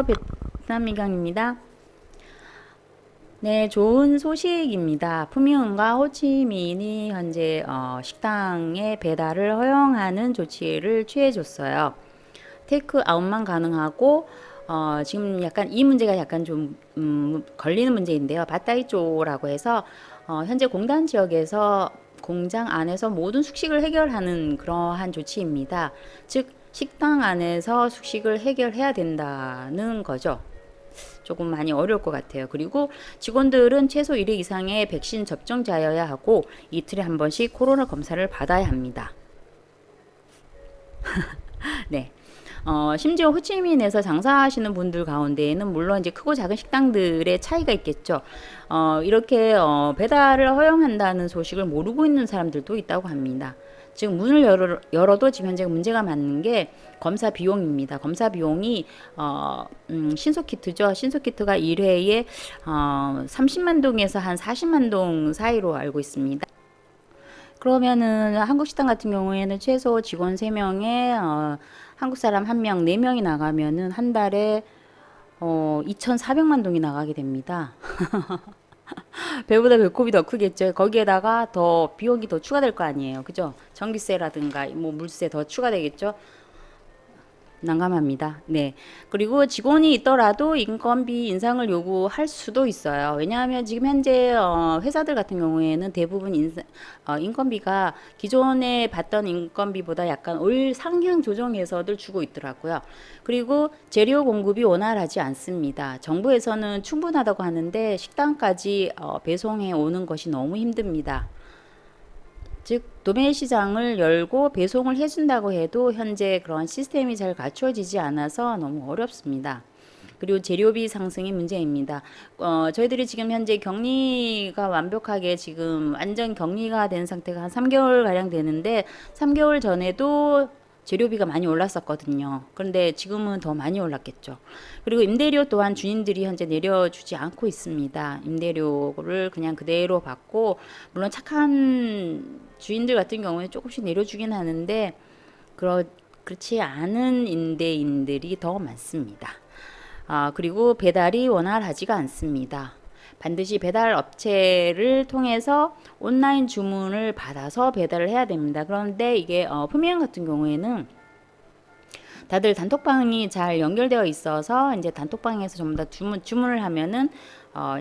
안녕하세요. 베트남 미경입니다. 네, 좋은 소식입니다. 푸미은과 호치민이 현재 식당의 배달을 허용하는 조치를 취해줬어요. 테이크 아웃만 가능하고 지금 약간 이 문제가 약간 좀 걸리는 문제인데요. 바타이조라고 해서 현재 공단 지역에서 공장 안에서 모든 숙식을 해결하는 그러한 조치입니다. 즉 식당 안에서 숙식을 해결해야 된다는 거죠. 조금 많이 어려울 것 같아요. 그리고 직원들은 최소 1회 이상의 백신 접종자여야 하고 이틀에 한 번씩 코로나 검사를 받아야 합니다. 네. 심지어 호치민에서 장사하시는 분들 가운데에는 물론 이제 크고 작은 식당들의 차이가 있겠죠. 이렇게 배달을 허용한다는 소식을 모르고 있는 사람들도 있다고 합니다. 지금 문을 열어도 지금 현재 문제가 많은 게 검사 비용입니다. 검사 비용이 신속키트죠. 신속키트가 1회에 30만 동에서 한 40만 동 사이로 알고 있습니다. 그러면은 한국 식당 같은 경우에는 최소 직원 3명에 한국 사람 1명, 4명이 나가면은 한 달에 2,400만 동이 나가게 됩니다. 배보다 배꼽이 더 크겠죠. 거기에다가 더 비용이 더 추가될 거 아니에요. 그죠? 전기세라든가 뭐 물세 더 추가되겠죠. 난감합니다. 네. 그리고 직원이 있더라도 인건비 인상을 요구할 수도 있어요. 왜냐하면 지금 현재 회사들 같은 경우에는 대부분 인건비가 기존에 받던 인건비보다 약간 올 상향 조정해서들 주고 있더라고요. 그리고 재료 공급이 원활하지 않습니다. 정부에서는 충분하다고 하는데 식당까지 배송해 오는 것이 너무 힘듭니다. 즉 도매 시장을 열고 배송을 해준다고 해도 현재 그런 시스템이 잘 갖추어지지 않아서 너무 어렵습니다. 그리고 재료비 상승이 문제입니다. 저희들이 지금 현재 격리가 완벽하게 지금 완전 격리가 된 상태가 한 3개월 가량 되는데 3개월 전에도 재료비가 많이 올랐었거든요. 그런데 지금은 더 많이 올랐겠죠. 그리고 임대료 또한 주인들이 현재 내려주지 않고 있습니다. 임대료를 그냥 그대로 받고 물론 착한 주인들 같은 경우에 조금씩 내려주긴 하는데 그렇지 않은 임대인들이 더 많습니다. 그리고 배달이 원활하지가 않습니다. 반드시 배달 업체를 통해서 온라인 주문을 받아서 배달을 해야 됩니다. 그런데 이게 푸미현 같은 경우에는 다들 단톡방이 잘 연결되어 있어서 이제 단톡방에서 전부 다 주문을 하면은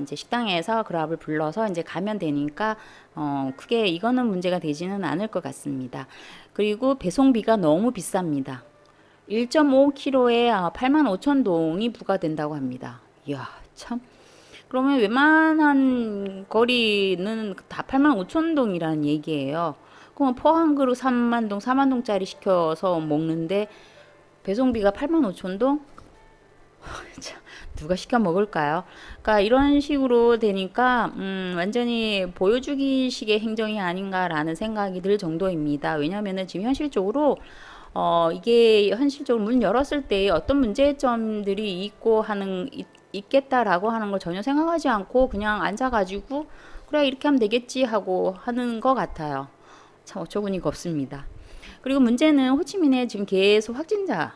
이제 식당에서 그랍을 불러서 이제 가면 되니까 크게 이거는 문제가 되지는 않을 것 같습니다. 그리고 배송비가 너무 비쌉니다. 1.5kg에 85,000동이 부과된다고 합니다. 이야, 참. 그러면 웬만한 거리는 다 85,000동이라는 얘기예요. 그럼 포 한 그릇 3만 동, 4만 동짜리 시켜서 먹는데 배송비가 85,000동? 누가 시켜 먹을까요? 그러니까 이런 식으로 되니까 완전히 보여주기식의 행정이 아닌가라는 생각이 들 정도입니다. 왜냐하면은 지금 현실적으로 이게 현실적으로 문 열었을 때 어떤 문제점들이 있겠다라고 하는 걸 전혀 생각하지 않고 그냥 앉아가지고 그래 이렇게 하면 되겠지 하고 하는 것 같아요. 참 어처구니가 없습니다. 그리고 문제는 호치민에 지금 계속 확진자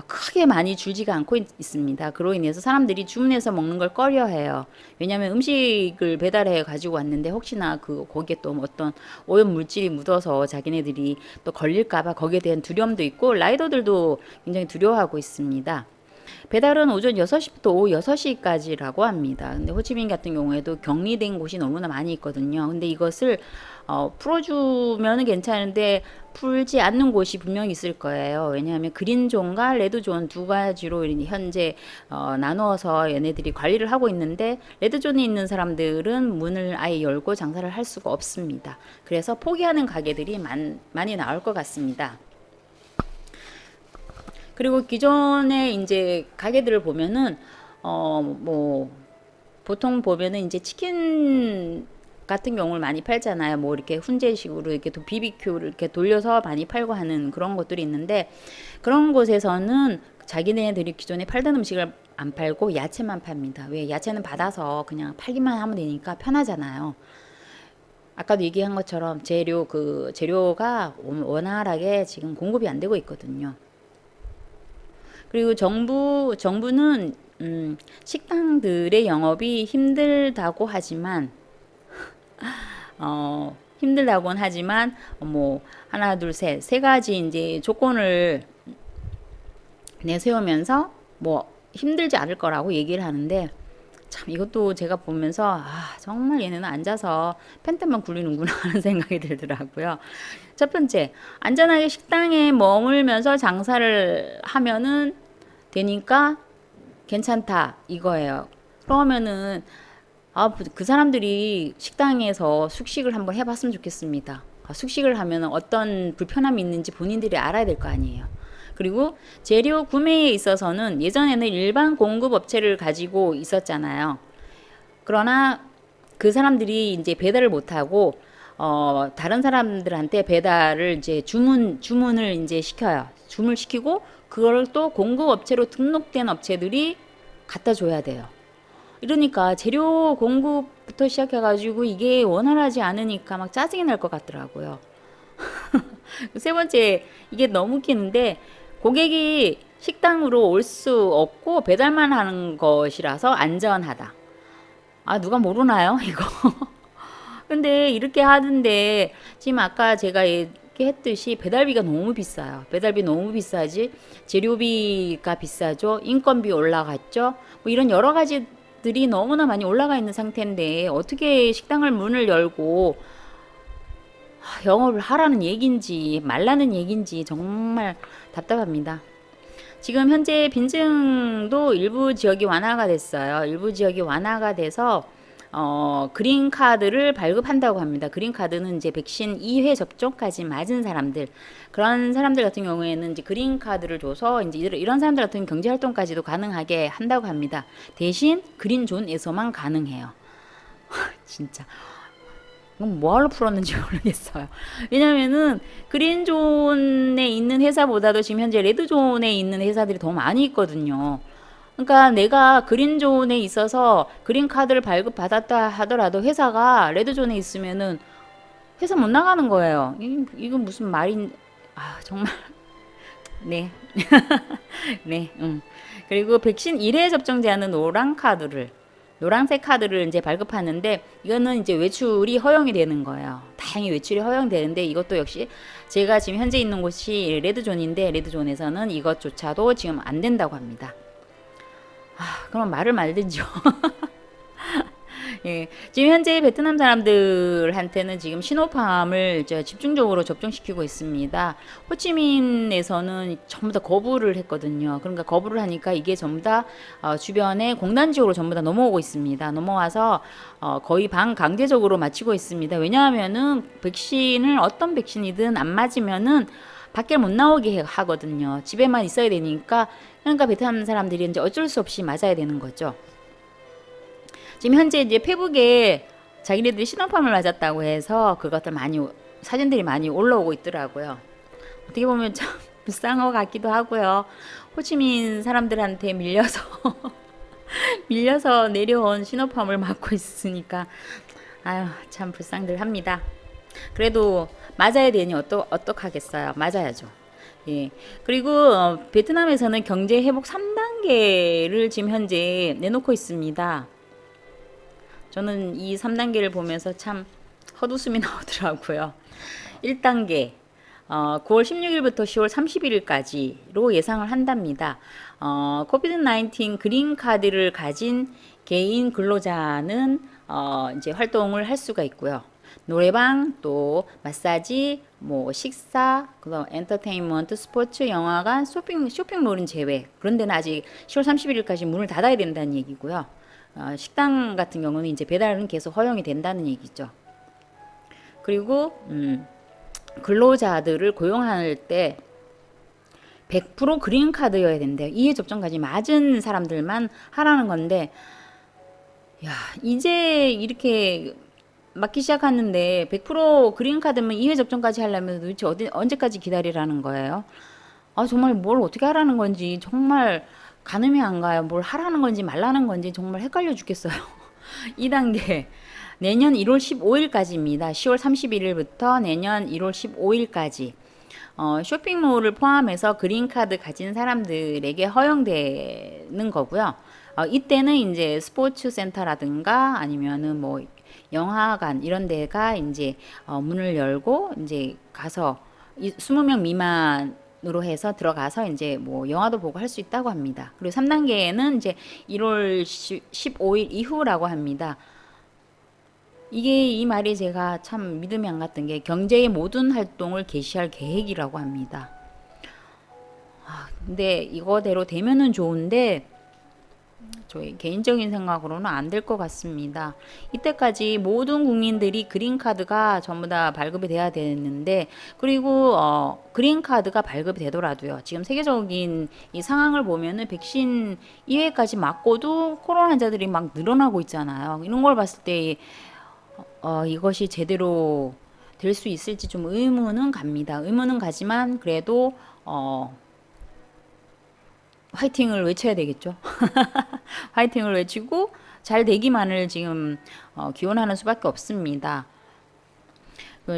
크게 많이 줄지가 않고 있습니다. 그로 인해서 사람들이 주문해서 먹는 걸 꺼려해요. 왜냐하면 음식을 배달해 가지고 왔는데 혹시나 거기에 또 어떤 오염 물질이 묻어서 자기네들이 또 걸릴까봐 거기에 대한 두려움도 있고 라이더들도 굉장히 두려워하고 있습니다. 배달은 오전 6시부터 오후 6시까지라고 합니다. 근데 호치민 같은 경우에도 격리된 곳이 너무나 많이 있거든요. 근데 이것을 풀어주면 괜찮은데 풀지 않는 곳이 분명히 있을 거예요. 왜냐하면 그린존과 레드존 두 가지로 현재 나누어서 얘네들이 관리를 하고 있는데 레드존에 있는 사람들은 문을 아예 열고 장사를 할 수가 없습니다. 그래서 포기하는 가게들이 많이 나올 것 같습니다. 그리고 기존에 이제 가게들을 보면은 뭐 보통 보면은 이제 치킨 같은 경우를 많이 팔잖아요. 뭐 이렇게 훈제식으로 이렇게 또 BBQ를 이렇게 돌려서 많이 팔고 하는 그런 것들이 있는데 그런 곳에서는 자기네들이 기존에 팔던 음식을 안 팔고 야채만 팝니다. 왜? 야채는 받아서 그냥 팔기만 하면 되니까 편하잖아요. 아까도 얘기한 것처럼 재료가 원활하게 지금 공급이 안 되고 있거든요. 그리고 정부는 식당들의 영업이 힘들다고 하지만 힘들다고는 하지만 뭐 하나 둘 셋 세 가지 이제 조건을 내세우면서 뭐 힘들지 않을 거라고 얘기를 하는데, 참 이것도 제가 보면서 정말 얘네는 앉아서 펜트만 굴리는구나 하는 생각이 들더라고요. 첫 번째, 안전하게 식당에 머물면서 장사를 하면은 되니까 괜찮다 이거예요. 그러면은 그 사람들이 식당에서 숙식을 한번 해봤으면 좋겠습니다. 숙식을 하면 어떤 불편함이 있는지 본인들이 알아야 될 거 아니에요. 그리고 재료 구매에 있어서는 예전에는 일반 공급 업체를 가지고 있었잖아요. 그러나 그 사람들이 이제 배달을 못하고 다른 사람들한테 배달을 이제 주문을 이제 시켜요. 주문을 시키고 그걸 또 공급 업체로 등록된 업체들이 갖다 줘야 돼요. 이러니까 재료 공급부터 시작해가지고 이게 원활하지 않으니까 막 짜증이 날 것 같더라고요. 세 번째, 이게 너무 웃기는데 고객이 식당으로 올 수 없고 배달만 하는 것이라서 안전하다. 누가 모르나요, 이거? 근데 이렇게 하던데 지금 아까 제가 얘기했듯이 배달비가 너무 비싸요. 배달비 너무 비싸지. 재료비가 비싸죠. 인건비 올라갔죠. 뭐 이런 여러 가지들이 너무나 많이 올라가 있는 상태인데 어떻게 식당을 문을 열고 영업을 하라는 얘긴지 말라는 얘긴지 정말 답답합니다. 지금 현재 빈증도 일부 지역이 완화가 됐어요. 일부 지역이 완화가 돼서 그린 카드를 발급한다고 합니다. 그린 카드는 이제 백신 2회 접종까지 맞은 사람들, 그런 사람들 같은 경우에는 이제 그린 카드를 줘서 이제 이런 사람들 같은 경제 활동까지도 가능하게 한다고 합니다. 대신 그린 존에서만 가능해요. 진짜 뭐하러 풀었는지 모르겠어요. 왜냐면은 그린존에 있는 회사보다도 지금 현재 레드존에 있는 회사들이 더 많이 있거든요. 그러니까 내가 그린존에 있어서 그린카드를 발급받았다 하더라도 회사가 레드존에 있으면은 회사 못 나가는 거예요. 이건 무슨 말인, 정말. 네. 네, 그리고 백신 1회 접종 제한은 노란색 카드를 이제 발급하는데 이거는 이제 외출이 허용이 되는 거예요. 다행히 외출이 허용되는데 이것도 역시 제가 지금 현재 있는 곳이 레드존인데 레드존에서는 이것조차도 지금 안 된다고 합니다. 그럼 말을 말든지요. 예, 지금 현재 베트남 사람들한테는 지금 시노팜을 집중적으로 접종시키고 있습니다. 호치민에서는 전부 다 거부를 했거든요. 그러니까 거부를 하니까 이게 전부 다 주변에 공단 지역으로 전부 다 넘어오고 있습니다. 넘어와서 거의 반강제적으로 맞히고 있습니다. 왜냐하면은 백신을 어떤 백신이든 안 맞으면은 밖에 못 나오게 하거든요. 집에만 있어야 되니까. 그러니까 베트남 사람들이 이제 어쩔 수 없이 맞아야 되는 거죠. 지금 현재 이제 페북에 자기네들이 시노팜을 맞았다고 해서 그것들 사진들이 많이 올라오고 있더라고요. 어떻게 보면 참 불쌍한 것 같기도 하고요. 호치민 사람들한테 밀려서 내려온 시노팜을 맞고 있으니까 참 불쌍들 합니다. 그래도 맞아야 되니 어떡하겠어요. 맞아야죠. 예. 그리고 베트남에서는 경제 회복 3단계를 지금 현재 내놓고 있습니다. 저는 이 3단계를 보면서 참 헛웃음이 나오더라고요. 1단계 9월 16일부터 10월 31일까지로 예상을 한답니다. 코비드-19 그린카드를 가진 개인 근로자는 이제 활동을 할 수가 있고요. 노래방, 또 마사지, 뭐 식사, 그다음 엔터테인먼트, 스포츠, 영화관, 쇼핑몰은 제외. 그런 데는 아직 10월 31일까지 문을 닫아야 된다는 얘기고요. 식당 같은 경우는 이제 배달은 계속 허용이 된다는 얘기죠. 그리고 근로자들을 고용할 때 100% 그린카드여야 된대요. 2회 접종까지 맞은 사람들만 하라는 건데, 이제 이렇게 맞기 시작하는데 100% 그린카드면 2회 접종까지 하려면 도대체 언제까지 기다리라는 거예요? 정말 뭘 어떻게 하라는 건지 정말 가늠이 안 가요. 뭘 하라는 건지 말라는 건지 정말 헷갈려 죽겠어요. 2단계 내년 1월 15일까지입니다. 10월 31일부터 내년 1월 15일까지 쇼핑몰을 포함해서 그린카드 가진 사람들에게 허용되는 거고요. 이때는 이제 스포츠 센터라든가 아니면은 뭐 영화관 이런 데가 이제 문을 열고 이제 가서 20명 미만으로 해서 들어가서 이제 뭐 영화도 보고 할 수 있다고 합니다. 그리고 3단계에는 이제 1월 15일 이후라고 합니다. 이게 이 말이 제가 참 믿음이 안 갔던 게 경제의 모든 활동을 개시할 계획이라고 합니다. 근데 이거대로 되면은 좋은데 저희 개인적인 생각으로는 안 될 것 같습니다. 이때까지 모든 국민들이 그린카드가 전부 다 발급이 돼야 되는데 그리고 그린카드가 발급이 되더라도요. 지금 세계적인 이 상황을 보면은 백신 2회까지 맞고도 코로나 환자들이 막 늘어나고 있잖아요. 이런 걸 봤을 때 이것이 제대로 될 수 있을지 좀 의문은 갑니다. 의문은 가지만 그래도 화이팅을 외쳐야 되겠죠. 화이팅을 외치고 잘 되기만을 지금 기원하는 수밖에 없습니다.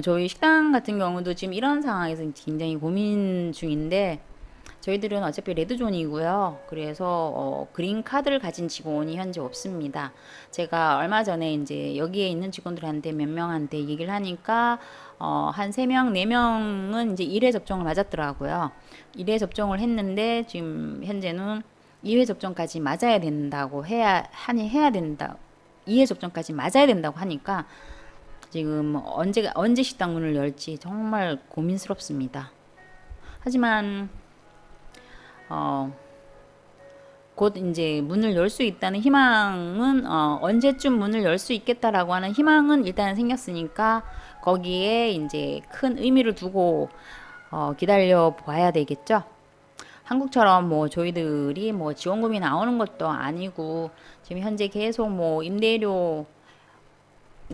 저희 식당 같은 경우도 지금 이런 상황에서 굉장히 고민 중인데 저희들은 어차피 레드존이고요. 그래서 그린 카드를 가진 직원이 현재 없습니다. 제가 얼마 전에 이제 여기에 있는 직원들한테 몇 명한테 얘기를 하니까 한 3명, 4명은 이제 1회 접종을 맞았더라고요. 1회 접종을 했는데 지금 현재는 2회 접종까지 맞아야 된다고 해야 된다. 2회 접종까지 맞아야 된다고 하니까 지금 언제 식당 문을 열지 정말 고민스럽습니다. 하지만 곧 이제 문을 열 수 있다는 희망은 언제쯤 문을 열 수 있겠다라고 하는 희망은 일단 생겼으니까 거기에 이제 큰 의미를 두고 기다려 봐야 되겠죠. 한국처럼 뭐 저희들이 뭐 지원금이 나오는 것도 아니고 지금 현재 계속 뭐 임대료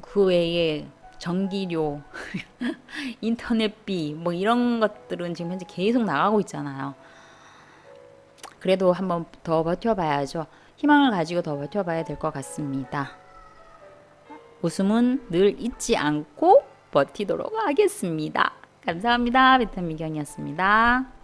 그 외에 전기료, 인터넷비 뭐 이런 것들은 지금 현재 계속 나가고 있잖아요. 그래도 한번 더 버텨봐야죠. 희망을 가지고 더 버텨봐야 될 것 같습니다. 웃음은 늘 잊지 않고 버티도록 하겠습니다. 감사합니다. 비타민경이었습니다.